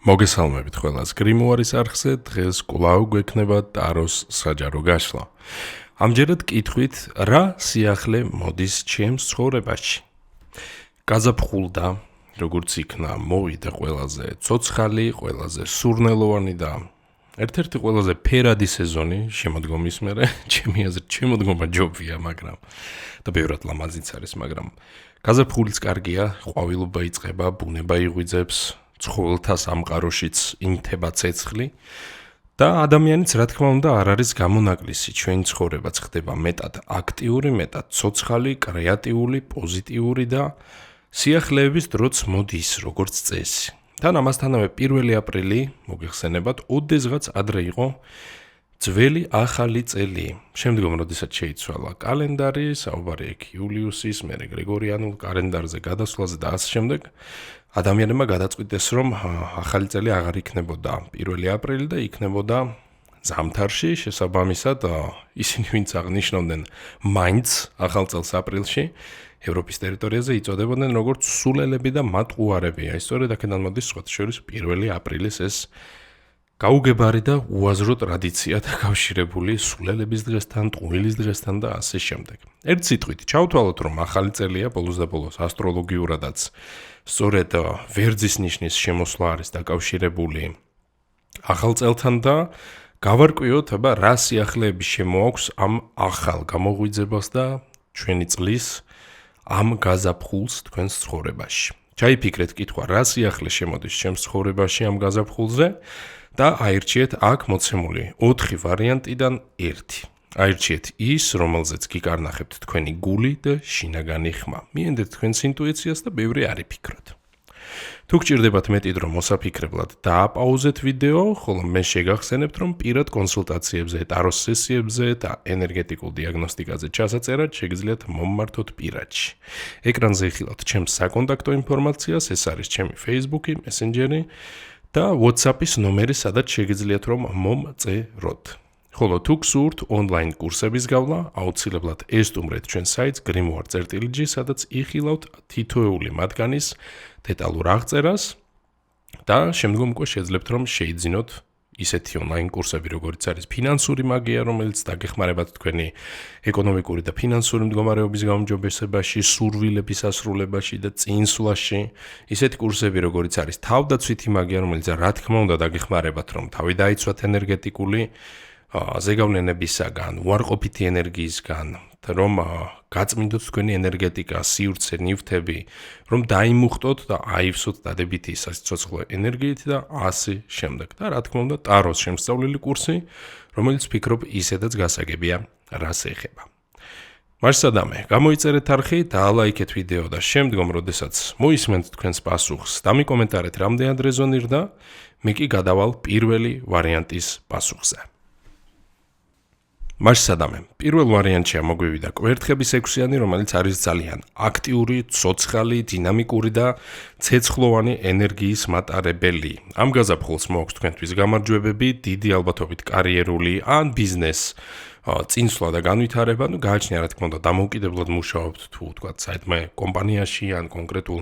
მოგესალმებით ყველას გრიმუარის არხზე, დღეს კვლავ გვექნება ტაროს საჯარო გაშლა. ამჯერად კითხვით, რა სიახლე მოდის ჩემს ცხოვრებაში? გაზაფხულდა, როგორც იქნა, მოვიდა ყველაზე ცოცხალი, ყველაზე სურნელოვანი და ერთ-ერთი ყველაზე ფერადი სეზონი შემოდგომის მერე, ჩემი აზრით, შემოდგომა ჯობია, მაგრამ და ბევრად ლამაზიც არის, მაგრამ გაზაფხულიც კარგია, ყვავილობა იწყება, ბუნება იღვიძებს, ცხოველთა სამყაროშიც ინთება ცეცხლი და ადამიანიც რა თქმა უნდა არ არის გამონაკლისი, ჩვენი ცხოვრებაც ხდება მეტად აქტიური, მეტად ცოცხალი, კრეატიული, პოზიტიური და სიახლეების დროც მოდის როგორც წესი. თან ამასთანავე 1 აპრილი მოგეხსენებათ, ოდესღაც ადრე იყო ძველი ახალი წელი. შემდგომ როდესაც შეიცვალა კალენდარი, საუბარი იქ იულიუსის, მერე გრიგორიანულ კალენდარზე გადასვლაზე და ასე შემდეგ, ადამიანებმა გადაწყვიტეს, რომ ახალი წელი აღარ იქნებოდა 1 აპრილი და იქნებოდა ზამთარში, შესაბამისად ისინი ვინც აღნიშნავდნენ მაინც ახალ წელს აპრილში, ევროპის ტერიტორიაზე იწოდებოდნენ როგორც სულელები და მატყუარები. ისტორია აქედან მოდის სხვათა შორის 1 აპრილის ეს გაუგებარი და უაზრო ტრადიცია დაკავშირებული სულელების დღესთან, ტყუილის დღესთან და ასე შემდეგ. ერთ სიტყვით, ჩავთვალოთ, რომ ახალი წელია ბოლოს და ბოლოს ასტროლოგიურადაც სწორედ ვერძის ნიშნის შემოსვლა არის დაკავშირებული ახალ წელთან და გავარკვიოთ, რა სიახლეები შემოაქვს ამ ახალ გამოღვიძებას და ჩვენი წლის ამ გაზაფხულს თქვენს ცხოვრებაში. ჩაიფიქრეთ კითხვა, რა სიახლე შემოდის ჩემს ცხოვრებაში ამ გაზაფხულზე და აირჩიეთ აქ მოცემული 4 ვარიანტიდან 1. აირჩიეთ ის, რომელზეც გიკარნახებთ თქვენი გული და შინაგანი ხმა. მიენდეთ თქვენს ინტუიციას და ბევრი არ იფიქროთ. თუ გჭირდებათ მეტი დრო მოსაფიქრებლად, დააპაუზეთ ვიდეო, ხოლო მე შეგახსენებთ, რომ პირად კონსულტაციებზე, ტაროს სესიებზე და ენერგეტიკულ დიაგნოსტიკაზე ჩასაწერად შეგიძლიათ მომმართოთ პირადში. ეკრანზე იხილავთ ჩემს საკონტაქტო ინფორმაციას, ეს არის ჩემი Facebook-ი, Messenger-ი და WhatsApp-ის ნომერი, სადაც შეგიძლიათ რომ მომწეროთ. ხოლო თუ გსურთ ონლაინ კურსების გავლა, აუცილებლად ესტუმრეთ ჩვენ საიტს grimoire.gr, სადაც იხილავთ თითოეული მათგანის დეტალურ აღწერას და შემდგომ უკვე შეძლებთ რომ შეიძინოთ ისეთი ონლაინ კურსები, როგორც არის ფინანსური მაგია, რომელიც დაგეხმარებათ თქვენი ეკონომიკური და ფინანსური მდგომარეობის გაუმჯობესებაში, სურვილების ასრულებაში და წინსვლაში, ისეთი კურსები, როგორც არის თავდაცვითი მაგია, რომელიც რა თქმა უნდა დაგეხმარებათ, რომ თავი დაიცვათ ენერგეტიკული ზეგავლენებისაგან, უარყოფითი ენერგიისგან, რომ გაწმინდოთ თქვენი ენერგეტიკა, სივრცე, ნივთები, რომ დაიმუხტოთ და აივსოთ დადებითი სიცოცხლე ენერგიით და ასე შემდეგ. და რა თქმა უნდა, ტაროს შემსწავლელი კურსი, რომელიც ფიქრობ ისედაც გასაგებია, რას ეხება. მარსადამე, გამოიწერეთ არხი, დაალაიქეთ ვიდეო და შემდგომ, როდესაც მოისმენთ თქვენს პასუხს, დამიკომენტარეთ რამდენად რეზონირდა, მე კი გადავალ პირველი ვარიანტის პასუხზე. მარსადამე, პირველ ვარიანტში მოგვივიდა კვერთხების 6-იანი, რომელიც არის ძალიან აქტიური, ცოცხალი, დინამიკური და ცეცხლოვანი ენერგიის მატარებელი. ამ გაზაფხულს მოაქვს თქვენთვის გამარჯვებები, დიდი ალბათობით კარიერული ან ბიზნეს წინსვლა და განვითარება, გააჩნია რა თქმა უნდა დამოუკიდებლად მუშაობთ თუ თქვათ საერთმე კომპანიაში ან კონკრეტულ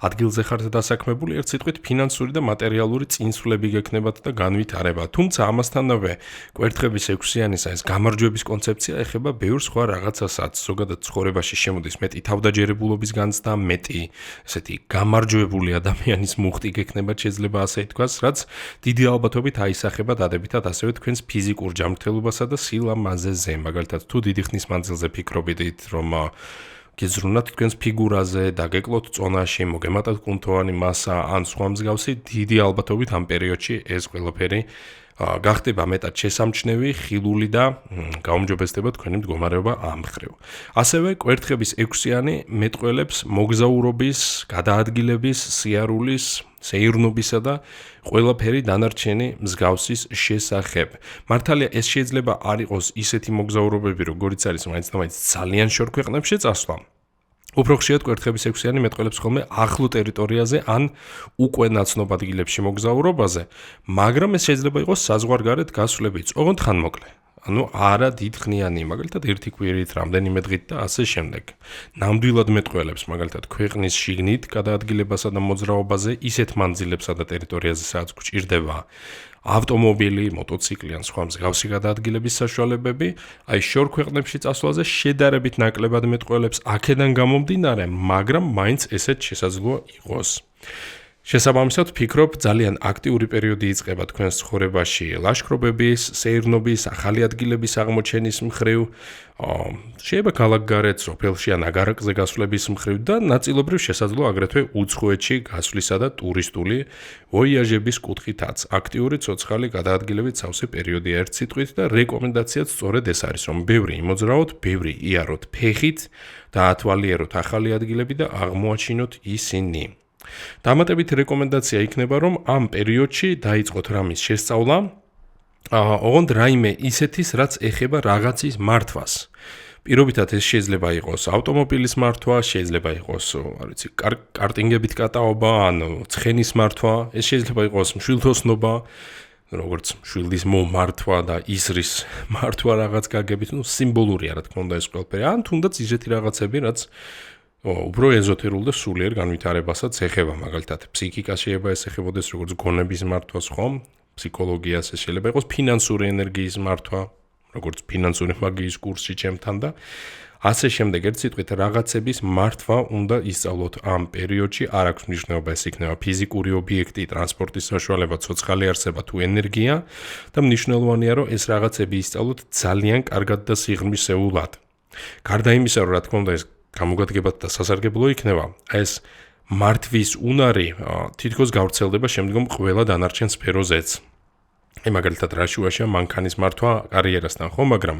ადგილზე ხართ დასაქმებული, ერთ სიტყვით ფინანსური და მატერიალური წინსვლები გექნებათ და განვითარება. თუმცა ამასთანავე კვერთხების 6-იანის ეს გამარჯვების კონცეფცია ეხება ბევრ სხვა რაღაცასაც, ზოგადად ცხოვრებაში შემოდის მეტი თავდაჯერებულობის განცდა, მეტი ესეთი გამარჯვებული ადამიანის მუხტი გექნებათ, შეიძლება ასე ითქვას, რაც დიდი ალბათობით აისახება დადებითად ასევე თქვენს ფიზიკურ ჯანმრთელობასა და სილამაზეს. მაგალითად, თუ დიდი ხნის მანძილზე ფიქრობდით, რომ გიზრუნათ თქვენს ფიგურაზე, დაგეკლოთ წონაში, მოგემატათ კუნთოვანი მასა ან სხვა მსგავსი, დიდი ალბათობით ამ პერიოდში ეს ყველაფერი გახდება მეტად შესამჩნევი, ხილული და გაუმჯობესდება თქვენი მდგომარეობა ამ მხრივ. ასევე კვერთხების 6-იანი მეტყველებს მოგზაურობის, გადაადგილების, სიარულის, სეირნობისა და ყველაფერი დანარჩენი მსგავსის შესახებ. მართალია ეს შეიძლება არ იყოს ისეთი მოგზაურობები, როგორიც არის მაინც და მაინც ძალიან შორ ქვეყნებში წასვლა. უფრო ხშირად კვერთხების 6-იანი მეტყველებს ხოლმე ახლო ტერიტორიაზე ან უკვე ნაცნობ ადგილებში მოგზაურობაზე, მაგრამ ეს შეიძლება იყოს საზღვარგარეთ გასვლებით, ოღონდ ხანმოკლე. ანუ არა დიდხნიანი, მაგალითად ერთი კვირით, რამდენიმე დღით და ასე შემდეგ. ნამდვილად მეტყველებს, მაგალითად ქვეყნის შიგნით გადაადგილებასა და მოძრაობაზე ისეთ მანძილებსა და ტერიტორიაზე, სადაც გვჭირდება ავტომობილი, მოტოციკლი ან სხვა მსგავსი გადაადგილების საშუალებები, აი შორ ქვეყნებში წასვლაზე შედარებით ნაკლებად მეტყველებს აქედან გამომდინარე, მაგრამ მაინც ესეც შესაძლოა იყოს. შესაბამისად, ვფიქრობ, ძალიან აქტიური პერიოდი იწყება თქვენს ცხოვრებაში ლაშქრობების, სეირნობის, ახალი ადგილების აღმოჩენის მხრივ, შეიძლება ქალაქგარეთ, სოფელში ან აგარაკზე გასვლების მხრივ და ნაწილობრივ შესაძლოა აგრეთვე უცხოეთში გასვლისა და ტურისტული ვოიაჟების კუთხითაც. აქტიური ცოცხალი გადაადგილებით სავსე პერიოდია ერთ სიტყვით და რეკომენდაციაც სწორედ ეს არის, რომ ბევრი იმოძრაოთ, ბევრი იაროთ ფეხით და ათვალიეროთ ახალი ადგილები და აღმოაჩინოთ ისინი. დამატებით რეკომენდაცია იქნება, რომ ამ პერიოდში დაიწყოთ რამის შესწავლა, ოღონდ რაიმე ისეთის, რაც ეხება რაღაცის მართვას. პირობითად ეს შეიძლება იყოს ავტომობილის მართვა, შეიძლება იყოს, კარტინგებით კატაობა, ან ცხენის მართვა, ეს შეიძლება იყოს მშვილთოსნობა, როგორც მშვილდის მომართვა და ისრის მართვა რაღაც გაგებით, სიმბოლურია რა თქმა უნდა ეს ყველაფერი, ან თუნდაც ისეთი რაღაცები, რაც უფრო ეზოთერულ და სულიერ განვითარებასაც ეხება, მაგალითად, ფსიქიკას შეიძლება ეს ეხებოდეს, როგორც გონების მართვას, ხო? ფსიქოლოგიას ეს შეიძლება იყოს ფინანსური ენერგიის მართვა, როგორც ფინანსური მაგიის კურსი ჩემთან და ასე შემდეგ, ერთ სიტყვით რაღაცების მართვა უნდა ისწავლოთ ამ პერიოდში, არ აქვს მნიშვნელობა ეს იქნება ფიზიკური ობიექტი, ტრანსპორტის საშუალება, ცოცხალი არსება თუ ენერგია და მნიშვნელოვანია, რომ ეს რაღაცები ისწავლოთ ძალიან კარგად და სიღრმისეულად. გარდა იმისა, რომ რა თქმა უნდა ეს გამოგადგებად და სასარგებლო იქნება, ეს მართვის უნარი თითქოს გავრცელდება შემდგომ ყველა დანარჩენ სფეროზეც. მაგალითად, რაშუაშია მანქანის მართვა კარიერასთან, ხო, მაგრამ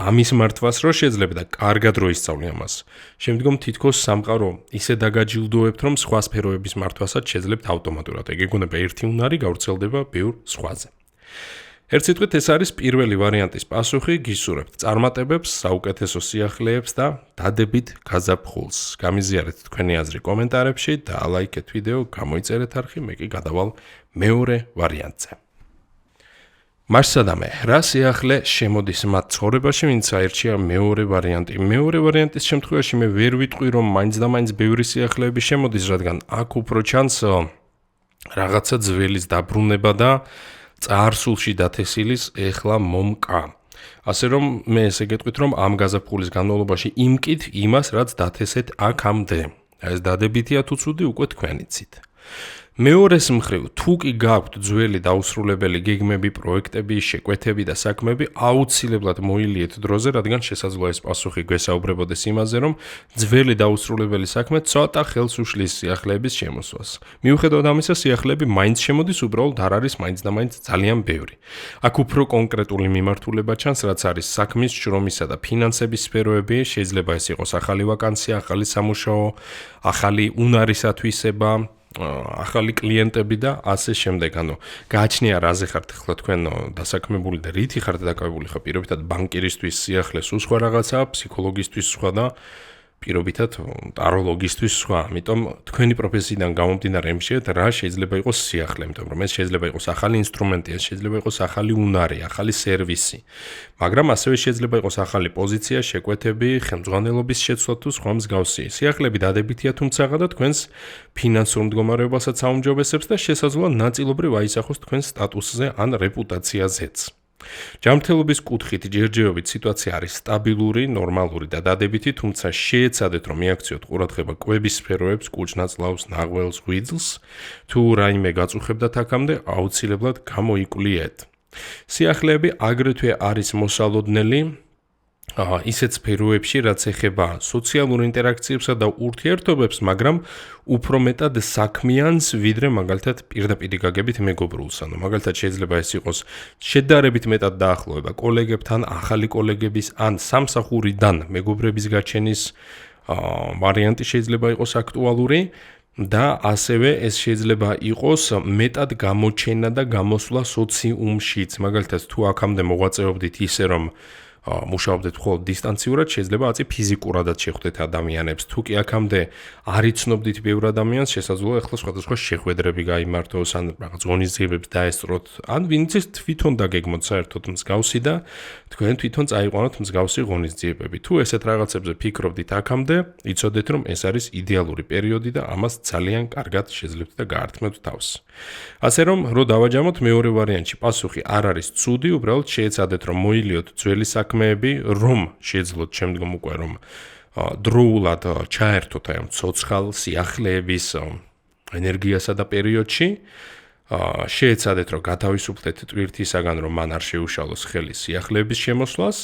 ამის მართვას რო შეძლებ და კარგად რო ისწავლე ამას, შემდგომ თითქოს სამყარო ისე დაგაჯილდოებთ, რომ სხვა სფეროების მართვასაც შეძლებთ ავტომატურად. ეგ ეგონება ერთი უნარი გავრცელდება ბევრ სხვაზე. ერთ სიტყვით ეს არის პირველი ვარიანტის პასუხი, გისურვებთ წარმატებებს, საუკეთესო სიახლეებს და დადებით გაზაფხულს. გამიზიარეთ თქვენი აზრი კომენტარებში და ლაიქეთ ვიდეო, გამოიწერეთ არხი, მე კი გადავალ მეორე ვარიანტზე. მარსადამე, რა სიახლე შემოდის მათ ცხოვრებაში, ვინც აირჩია მეორე ვარიანტი. მეორე ვარიანტის შემთხვევაში მე ვერ ვიტყვი, რომ მაინც და მაინც ბევრი სიახლეები შემოდის, რადგან აქ უფრო ჩანს რაღაცა ძველის დაბრუნება და წარსულში დათესილის ეხლა მომკა. ასე რომ მე ესე გეტყვით, რომ ამ გაზაფხულის განმავლობაში იმკით იმას, რაც დათესეთ აქამდე. ეს დადებითია თუ ცუდი, უკვე თქვენ იცით. მეორეს მხრივ, თუ კი გაქვთ ძველი დაუსრულებელი გეგმები, პროექტები, შეკვეთები და საქმეები, აუცილებლად მოილიეთ დროზე, რადგან შესაძლოა ეს პასუხი გვესაუბრებოდეს იმაზე, რომ ძველი დაუსრულებელი საქმე ცოტა ხელს უშლის სიახლეების შემოსვას. მიუხედავად ამისა, სიახლეები მაინც შემოდის, უბრალოდ არ არის მაინც და მაინც ძალიან ბევრი. აქ უფრო კონკრეტული მიმართულება ჩანს, რაც არის საქმის, შრომისა და ფინანსების სფეროები, შეიძლება ეს იყოს ახალი ვაკანსია, ახალი სამუშაო, ახალი უნარის ათვისება, ახალი კლიენტები და ასე შემდეგ. ანუ გააჩნია რაზე ხართ ახლა თქვენ დასაქმებული და რითი ხართ დაკავებული, ხო, პირობითად ბანკირისთვის სიახლეს სხვა რაღაცა, ფსიქოლოგისთვის სხვა და პირობითად ტაროლოგისთვის სხვა. ამიტომ თქვენი პროფესიიდან გამომდინარე იმშეთ, რა შეიძლება იყოს სიახლე, იმიტომ რომ ეს შეიძლება იყოს ახალი ინსტრუმენტი, ეს შეიძლება იყოს ახალი უნარი, ახალი სერვისი. მაგრამ ასევე შეიძლება იყოს ახალი პოზიცია, შეკვეთები, ხელმძღვანელობის შეცვლა თუ სხვა მსგავსი. სიახლეები დადებითია თუმცაღა და თქვენს ფინანსურ მდგომარეობასაც აუმჯობესებს და შესაძლოა ნაწილობრივ აისახოს თქვენს სტატუსზე ან რეპუტაციაზეც. ჯანმრთელობის კუთხით ჯერჯერობით სიტუაცია არის სტაბილური, ნორმალური და დადებითი, თუმცა შეეცადეთ, რომ მიაქციოთ ყურადღება კვების სფეროებს, კუჭ-ნაწლავს, ნაღველს, ღვიძლს, თუ რაიმე გაწუხებდათ აქამდე, აუცილებლად გამოიკლიეთ. სიახლეები აგრეთვე არის მოსალოდნელი ისეთ სფეროებში, რაც ეხება სოციალურ ინტერაქციებსა და ურთიერთობებს, მაგრამ უფრო მეტად საქმიანს, ვიდრე მაგალითად პირდაპირი გაგებით მეგობრულს. ანუ მაგალითად შეიძლება ეს იყოს შედარებით მეტად დაახლოება კოლეგებთან, ახალი კოლეგების ან სამსახურიდან მეგობრების გაჩენის ვარიანტი შეიძლება იყოს აქტუალური და ასევე ეს შეიძლება იყოს მეტად გამოჩენა და გამოსვლა სოციუმშიც. მაგალითად თუ აქამდე მოღვაწეობდით ისე რომ მუშაობდეთ მხოლოდ დისტანციურად, შეიძლება აწი ფიზიკურადაც შეხვდეთ ადამიანებს. თუ კი აქამდე არ იცნობდით ბევრ ადამიანს, შესაძლოა ახლა სხვადასხვა შეხვედრები გაიმართოს, ან რაღაც ღონისძიებებს დაესწროთ, ან ვინც ის თვითონ დაგეგმოთ საერთოდ მსგავსი და თქვენ თვითონ წაიყვანოთ მსგავსი ღონისძიებები. თუ ესეთ რაღაცებზე ფიქრობდით აქამდე, იცოდეთ რომ ეს არის იდეალური პერიოდი და ამას ძალიან კარგად შეძლებთ და გაართმევთ თავს. ასე რომ დავაჯამოთ მეორე ვარიანტში პასუხი არ არის ცუდი, უბრალოდ შეეცადეთ რომ მოილიოთ ძველი საქმეები, რომ შეძლოთ შემდგომ უკვე რომ დროულად ჩაერთოთ აი ამ ცოცხალ სიახლეების ენერგიასა და პერიოდში. შეეცადეთ რომ გათავისუფლდეთ ტვირთისაგან, რომ მან არ შეუშალოს ხელი სიახლეების შემოსვლას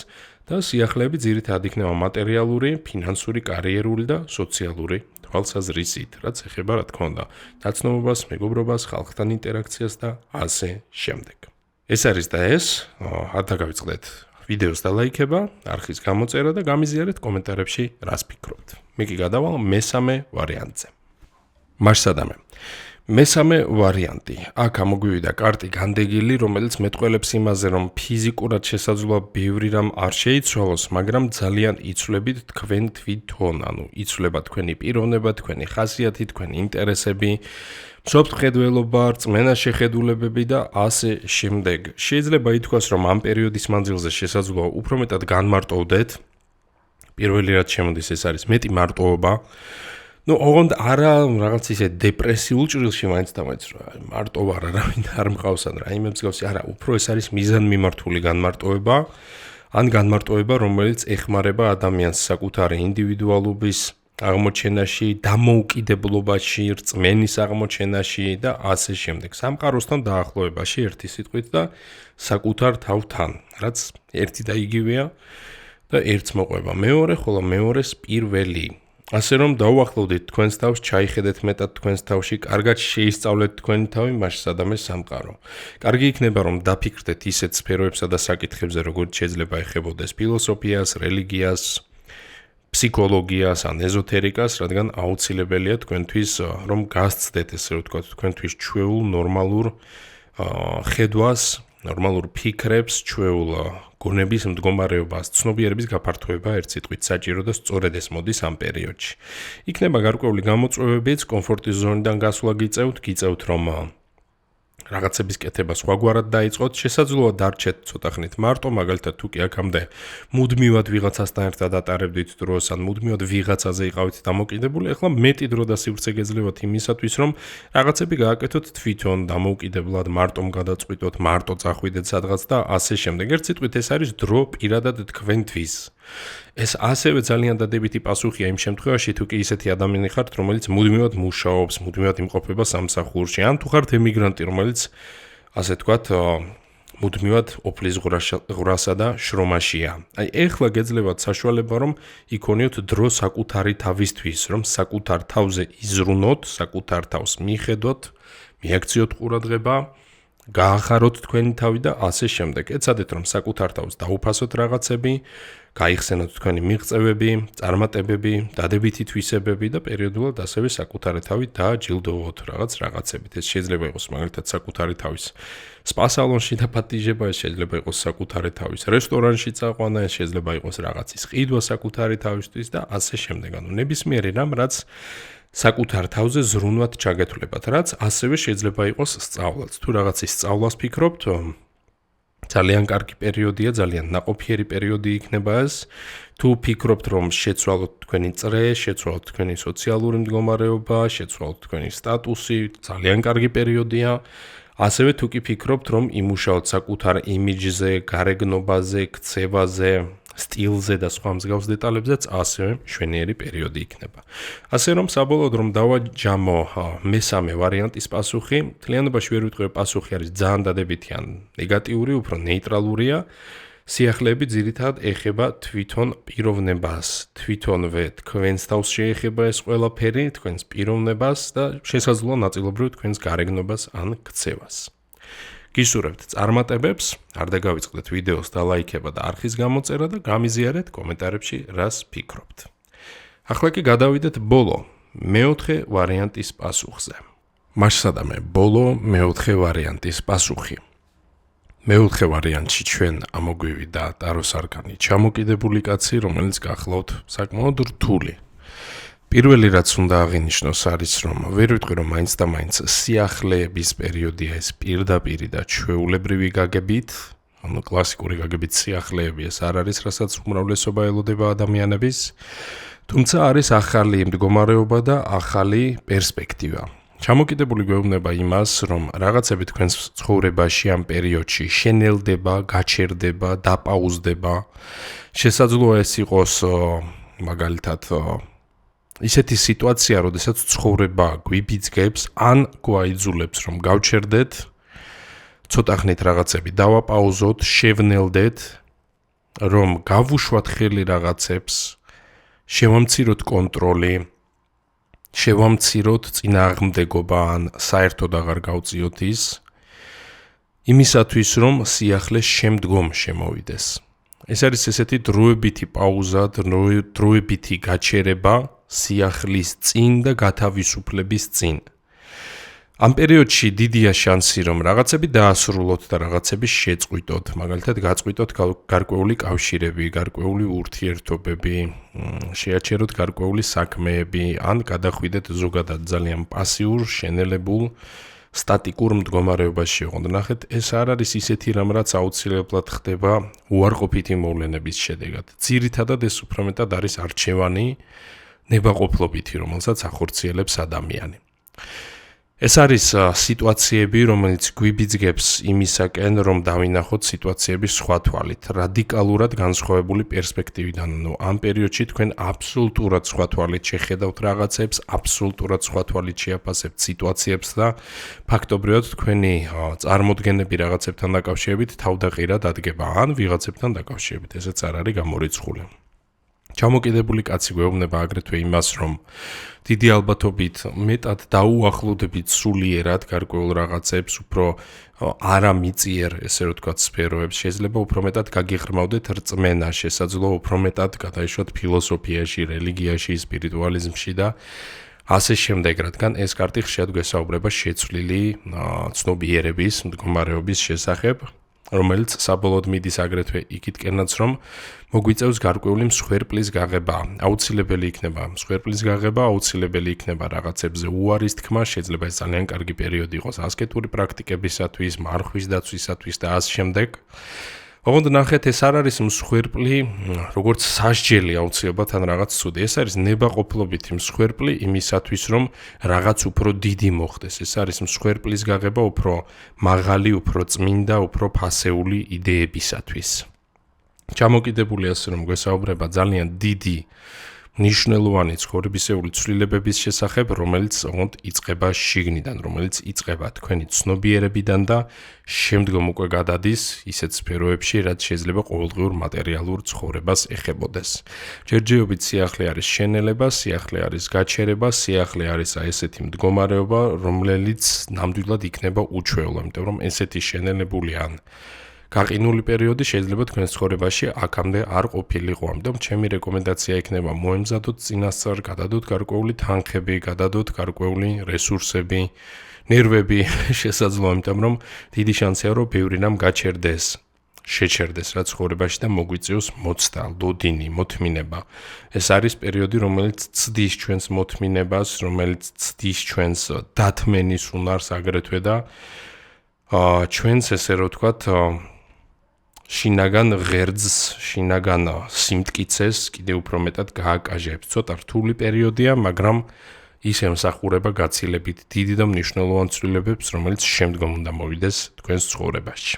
და სიახლეები ძირითადად იქნება მატერიალური, ფინანსური, კარიერული და სოციალური თვალსაზრისით, რაც ეხება რა თქმა უნდა ნაცნობობას, მეგობრობას, ხალხთან ინტერაქციას და ასე შემდეგ. ეს არის და ეს, არ დაგავიწყდეთ ვიდეოს დალაიქება, არხის გამოწერა და გამიზიარეთ კომენტარებში რას ფიქრობთ. მე კი გადავალ მესამე ვარიანტზე. მარსადამე. მესამე ვარიანტი. აქ ამოგვივიდა კარტი განდეგილი, რომელიც მეტყველებს იმაზე, რომ ფიზიკურად შესაძლოა ბევრი რამ არ შეიცვალოს, მაგრამ ძალიან იცვლებით თქვენ თვითონ, ანუ იცვლება თქვენი პიროვნება, თქვენი ხასიათი, თქვენი ინტერესები, მსოფლმხედველობა, რწმენა შეხედულებები და ასე შემდეგ. შეიძლება ითქვას, რომ ამ პერიოდის მანძილზე შესაძლოა უფრო მეტად განმარტოვდეთ. პირველი რაც შემოდის, ეს არის მეტი მარტოობა. ოღონდ არა რაღაც ისე დეპრესიულ ჭრილში მაინც და მაინც მარტოობა არავინ არ მყავს ან რაიმე მსგავსი, არა, უფრო ეს არის მიზანმიმართული განმარტოვება, ან განმარტოვება, რომელიც ეხმარება ადამიანს საკუთარი ინდივიდუალობის აღმოჩენაში, დამოუკიდებლობაში, რწმენის აღმოჩენაში და ასე შემდეგ. სამყაროსთან დაახლოებაში ერთი სიტყვით და საკუთარ თავთან, რაც ერთი და იგივეა და ერთს მოყვება მეორე, ხოლო მეორეს პირველი. ასე რომ დაუახლოვდით თქვენს თავს, ჩაიხედეთ მეტად თქვენს თავში, კარგად შეისწავლეთ თქვენი თავი, მაშინ სადამე სამყარო. კარგი იქნება რომ დაფიქრდეთ ისეთ სფეროებსა და საკითხებზე, როგორც შეიძლება ეხებოდეს ფილოსოფიას, რელიგიას, ფსიქოლოგიას ან ეზოთერიკას, რადგან აუცილებელია თქვენთვის რომ გასცდეთ, ესე რომ ვთქვათ, თქვენთვის ჩვეულ ნორმალურ ხედვას, ნორმალურ ფიქრებს, ჩვეულ გონების მდგომარეობას, ცნობიერების გაფართოება ერთ სიტყვით საჭირო და სწორედ ეს მოდის ამ პერიოდში. იქნება გარკვეული გამოწვევებიც, კომფორტის ზონიდან გასვლა გიწევთ რომ რაღაცების კეთება სხვაგვარად დაიწყოთ, შესაძლოა დარჩეთ ცოტა ხნით მარტო, მაგალითად თუ კი აქამდე მუდმივად ვიღაცასთან ერთად ატარებდით დროს, ან მუდმივად ვიღაცაზე იყავით დამოკიდებული, ახლა მეტი დრო და სივრცე გეძლევათ იმისათვის, რომ რაღაცები გააკეთოთ თვითონ, დამოუკიდებლად, მარტომ გადაწყვიტოთ, მარტო წახვიდეთ სადღაც და ასე შემდეგ. ერთ სიტყვით ეს არის დრო პირადად თქვენთვის. ეს ასევე ძალიან დადებითი პასუხია იმ შემთხვევაში, თუ კი ისეთი ადამიანი ხართ, რომელიც მუდმივად მუშაობს, მუდმივად იმყოფება სამსახურში, ან თუ ხართ ემიგრანტი, რომელიც ასე თქვათ, მუდმივად ოფლის ღრასა და შრომაშია. აი, ეხლა გეძლებათ საშუალება, რომ იქონიოთ დრო საკუთარი თავისთვის, რომ საკუთარ თავზე იზრუნოთ, საკუთარ თავს მიხედოთ, მიაქციოთ ყურადღება, გაახაროთ თქვენი თავი და ასე შემდეგ. ეცადეთ რომ საკუთარ თავს დაუფასოთ რაღაცები, გაიხსენოთ თქვენი მიღწევები, წარმატებები, დადებითი თვისებები და პერიოდულად ასევე საკუთარი თავი დააჯილდოვოთ რაღაცებით. ეს შეიძლება იყოს მაგალითად საკუთარი თავის სპა-სალონში დაპატიჟება, ეს შეიძლება იყოს საკუთარი თავის რესტორანში წაყვანა, ეს შეიძლება იყოს რაღაცის ყიდვა საკუთარი თავისთვის და ასე შემდეგ. ანუ ნებისმიერი რამ, რაც საკუთარ თავზე ზრუნვად ჩაგეთვლებათ, რაც ასევე შეიძლება იყოს სწავლაც. თუ რაღაცის სწავლას ფიქრობთ, ძალიან კარგი პერიოდია, ძალიან ნაყოფიერი პერიოდი იქნება ეს. თუ ფიქრობთ, რომ შეცვალოთ თქვენი წრე, შეცვალოთ თქვენი სოციალური მდგომარეობა, შეცვალოთ თქვენი სტატუსი, ძალიან კარგი პერიოდია. ასევე თუ კი ფიქრობთ, რომ იმუშაოთ საკუთარ იმიჯზე, გარეგნობაზე, ქცევაზე, სტილზე და სხვა მსგავს დეტალებზეც, ასევე მშვენიერი პერიოდი იქნება. ასე რომ საბოლოოდ რომ დავაჯამო მესამე ვარიანტის პასუხი, მთლიანობაში ვერ ვიტყვი პასუხი არის ძალიან დადებითი ან ნეგატიური, უფრო ნეიტრალურია. სიახლეები ძირითადად ეხება თვითონ პიროვნებას, თვითონვე თქვენს თავს შეეხება ეს ყველაფერი, თქვენს პიროვნებას და შესაძლოა ნაწილობრივ თქვენს გარეგნობას ან ქცევას. გისურვებთ წარმატებებს, არ დაგავიწყდეთ ვიდეოს დალაიქება და არხის გამოწერა და გამიზიარეთ კომენტარებში რას ფიქრობთ. ახლა კი გადავიდეთ ბოლო, მეოთხე ვარიანტის პასუხზე. მასადამე ბოლო მეოთხე ვარიანტის პასუხი. მეოთხე ვარიანტში ჩვენ ამოგვივიდა და ტაროს არკანი ჩამოკიდებული კაცი, რომელიც გახლავთ საკმაოდ რთული. პირველი რაც უნდა აღინიშნოს არის, რომ ვერ ვიტყვი, რომ მაინც და მაინც სიახლეების პერიოდია ეს პირდაპირი და ჩვეულებრივი გაგებით, ანუ კლასიკური გაგებით სიახლეები ეს არ არის, რასაც უმრავლესობა ელოდება ადამიანების, თუმცა არის ახალი მდგომარეობა და ახალი პერსპექტივა. ჩამოკიდებული გვეუბნება იმას, რომ რაღაცები თქვენს ცხოვრებაში ამ პერიოდში შენელდება, გაჩერდება, დაპაუზდება. შესაძლოა ეს იყოს მაგალითად ისეთი სიტუაცია, როდესაც ცხოვრება გვიბიძგებს, ან გვაიძულებს, რომ გავჩერდეთ, ცოტა ხნით რაღაცები დავაპაუზოთ, შევნელდეთ, რომ გავუშვათ ხელი რაღაცებს, შევამციროთ კონტროლი, შევამციროთ წინააღმდეგობა ან საერთოდ აღარ გავწიოთ ის, იმისათვის, რომ სიახლე შემდგომ შემოვიდეს. ეს არის ესეთი დროებითი პაუზა, დროებითი გაჩერება სიახლის წინ და გათავისუფლების წინ. ამ პერიოდში დიდია შანსი, რომ რაღაცები დაასრულოთ და რაღაცები შეწყვიტოთ, მაგალითად გაწყვიტოთ გარკვეული კავშირები, გარკვეული ურთიერთობები, შეაჩეროთ გარკვეული საქმეები, ან გადახვიდეთ ზოგადად ძალიან პასიურ, შენელებულ, სტატიკურ მდგომარეობაში. ნახეთ, ეს არ არის ისეთი რამ, რაც აუცილებლად ხდება უარყოფითი მოვლენების შედეგად. ძირითადად ეს უფრო მეტად არის არჩევანი ნებაყოფლობითი, რომელსაც ახორციელებს ადამიანი. ეს არის სიტუაციები, რომელიც გვიბიძგებს იმისაკენ, რომ დავინახოთ სიტუაციების სხვა თვალით, რადიკალურად განსხვავებული პერსპექტივიდან. ამ პერიოდში თქვენ აბსოლუტურად სხვა თვალით შეხედავთ რაღაცებს, აბსოლუტურად სხვა თვალით შეაფასებთ სიტუაციებს და ფაქტობრივად თქვენი წარმოდგენები რაღაცებთან დაკავშირებით თავდაყირად ადგება, ან ვიღაცებთან დაკავშირებით. ესეც არ არის გამორიცხული. ჩამოკიდებული კაცი გვეუბნება აგრეთვე იმას, რომ დიდი ალბათობით მეტად დაუახლოვდებით სულიერად გარკვეულ რაღაცებს, უფრო არამიწიერ, ესე რომ ვთქვათ, სფეროებს, შეიძლება უფრო მეტად გაგიღრმავდეთ რწმენა, შესაძლოა უფრო მეტად გადაიშვათ ფილოსოფიაში, რელიგიაში, სპირიტუალიზმში და ასე შემდეგ, რადგან ეს კარტი ხშირად გვესაუბრება შეცვლილი ცნობიერების მდგომარეობის შესახებ, რომელიც საბოლოოდ მიდის აგრეთვე იქითკენაც, რომ მოგვიწევს გარკვეული მსხვერპლის გაღება. აუცილებელი იქნება მსხვერპლის გაღება, აუცილებელი იქნება რაღაცებზე უარის თქმა, შეიძლება ეს ძალიან კარგი პერიოდი იყოს ასკეტური პრაქტიკებისათვის, მარხვის დაცვისათვის და ასე შემდეგ. ოღონდ ნახეთ, ეს არ არის მსხვერპლი, როგორც სასჯელი აუცილებლად ან რაღაც ცუდი. ეს არის ნებაყოფლობითი მსხვერპლი იმისათვის, რომ რაღაც უფრო დიდი მოხდეს. ეს არის მსხვერპლის გაღება უფრო მაღალი, უფრო წმინდა, უფრო ფასეული იდეებისათვის. ჩამოკიდებული ასე რომ გვესაუბრება ძალიან დიდი ნიშნულოვანი ცხოვრებისეული ცვლილებების შესახებ, რომელიც ოღონდ იწყება შიგნიდან, რომელიც იწყება თქვენი ცნობიერებიდან და შემდგომ უკვე გადადის ისეთ სფეროებში, რაც შეიძლება ყოველდღიურ მატერიალურ ცხოვრებას ეხებოდეს. ჯერჯერობით სიახლე არის შენელება, სიახლე არის გაჩერება, სიახლე არის ესეთი მდგომარეობა, რომელიც ნამდვილად იქნება უჩვეულო, იმიტომ რომ ესეთი შენელებული ან გაყინული პერიოდი შეიძლება თქვენს ცხოვრებაში აქამდე არ ყოფილიყო. ამიტომ ჩემი რეკომენდაცია იქნება მოემზადოთ წინასწარ, გადადოთ გარკვეული თანხები, გადადოთ გარკვეული რესურსები, ნერვები შესაძლოა, იმიტომ რომ დიდი შანსია, რომ ბევრი რამ გაჩერდეს, შეჩერდეს რაც ცხოვრებაში და მოგვიწევს მოცდა, ლოდინი, მოთმინება. ეს არის პერიოდი, რომელიც ცდის ჩვენს მოთმინებას, რომელიც ცდის ჩვენს დათმენის უნარს აგრეთვე და ჩვენს ესე რომ ვთქვათ შინაგან ღერძს, შინაგან სიმტკიცეს კიდევ უფრო მეტად გააკაჟებს. ცოტა რთული პერიოდია, მაგრამ ის ემსახურება გაცილებით დიდი და მნიშვნელოვან ცვლილებებს, რომელიც შემდგომ უნდა მოვიდეს თქვენს ცხოვრებაში.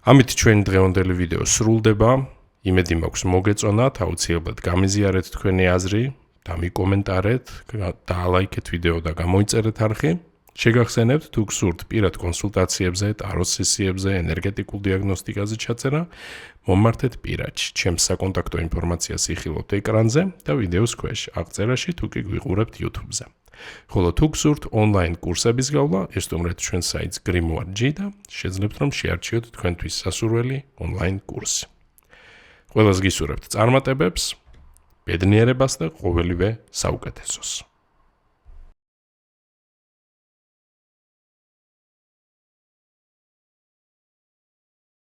ამით ჩვენი დღევანდელი ვიდეო სრულდება. იმედი მაქვს მოგეწონათ, აუცილებლად გამიზიარეთ თქვენი აზრი, დამიკომენტარეთ, დაალაიქეთ ვიდეო და გამოიწერეთ არხი. შეგახსენებთ, თუ გსურთ პირად კონსულტაციებზე, ტაროს სესიებზე, ენერგეტიკულ დიაგნოსტიკაზე ჩაწერა, მომართეთ პირადში. ჩემს საკონტაქტო ინფორმაციას იხილავთ ეკრანზე და ვიდეოს ქვეშ აღწერაში, თუ კი გვიყურებთ YouTube-ზე. ხოლო თუ გსურთ ონლაინ კურსების გავლა, ესტუმრეთ ჩვენ საიტს Grimoire.g და შეძლებთ რომ შეარჩიოთ თქვენთვის სასურველი ონლაინ კურსი. ყველას გისურვებთ წარმატებებს, ბედნიერებას და ყოველივე საუკეთესოს.